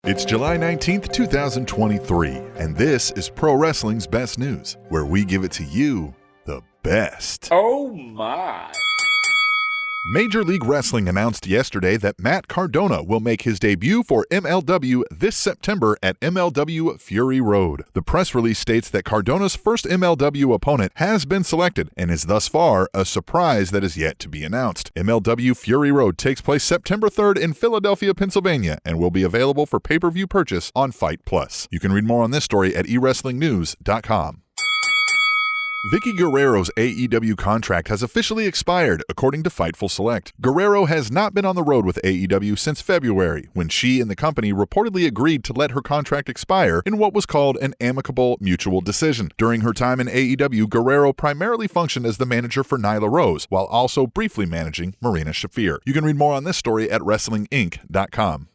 It's July 19th, 2023, and this is Pro Wrestling's Best News, where we give it to you the best. Oh my! Major League Wrestling announced yesterday that Matt Cardona will make his debut for MLW this September at MLW Fury Road. The press release states that Cardona's first MLW opponent has been selected and is thus far a surprise that is yet to be announced. MLW Fury Road takes place September 3rd in Philadelphia, Pennsylvania, and will be available for pay-per-view purchase on Fight Plus. You can read more on this story at ewrestlingnews.com. Vickie Guerrero's AEW contract has officially expired, according to Fightful Select. Guerrero has not been on the road with AEW since February, when she and the company reportedly agreed to let her contract expire in what was called an amicable mutual decision. During her time in AEW, Guerrero primarily functioned as the manager for Nyla Rose, while also briefly managing Marina Shafir. You can read more on this story at WrestlingInc.com.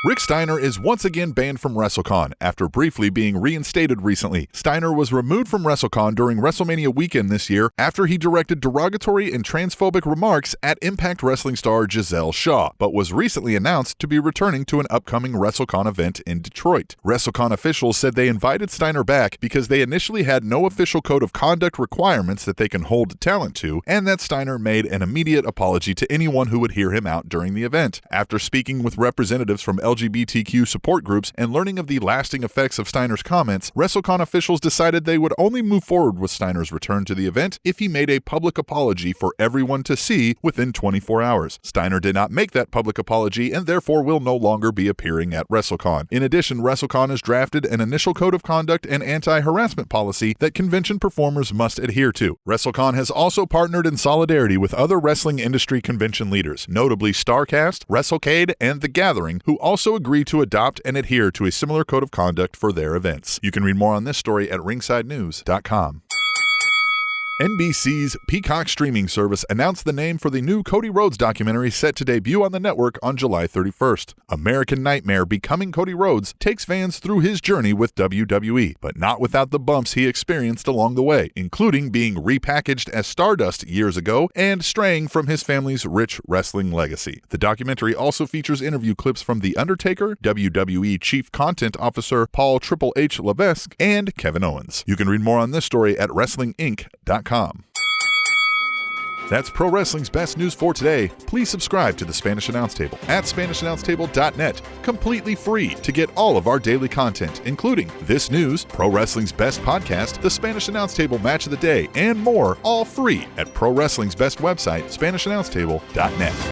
Rick Steiner is once again banned from WrestleCon after briefly being reinstated recently. Steiner was removed from WrestleCon during WrestleMania weekend this year after he directed derogatory and transphobic remarks at Impact Wrestling star Giselle Shaw, but was recently announced to be returning to an upcoming WrestleCon event in Detroit. WrestleCon officials said they invited Steiner back because they initially had no official code of conduct requirements that they can hold talent to, and that Steiner made an immediate apology to anyone who would hear him out during the event. After speaking with representatives from LGBTQ support groups and learning of the lasting effects of Steiner's comments, WrestleCon officials decided they would only move forward with Steiner's return to the event if he made a public apology for everyone to see within 24 hours. Steiner did not make that public apology and therefore will no longer be appearing at WrestleCon. In addition, WrestleCon has drafted an initial code of conduct and anti-harassment policy that convention performers must adhere to. WrestleCon has also partnered in solidarity with other wrestling industry convention leaders, notably StarCast, WrestleCade, and The Gathering, who also agree to adopt and adhere to a similar code of conduct for their events. You can read more on this story at ringsidenews.com. NBC's Peacock streaming service announced the name for the new Cody Rhodes documentary set to debut on the network on July 31st. American Nightmare Becoming Cody Rhodes takes fans through his journey with WWE, but not without the bumps he experienced along the way, including being repackaged as Stardust years ago and straying from his family's rich wrestling legacy. The documentary also features interview clips from The Undertaker, WWE Chief Content Officer Paul Triple H Levesque, and Kevin Owens. You can read more on this story at WrestlingInc.com. That's Pro Wrestling's Best News for today. Please subscribe to the Spanish Announce Table at SpanishAnnounceTable.net, completely free to get all of our daily content, including this news, Pro Wrestling's Best Podcast, the Spanish Announce Table Match of the Day, and more, all free at Pro Wrestling's Best website, SpanishAnnounceTable.net.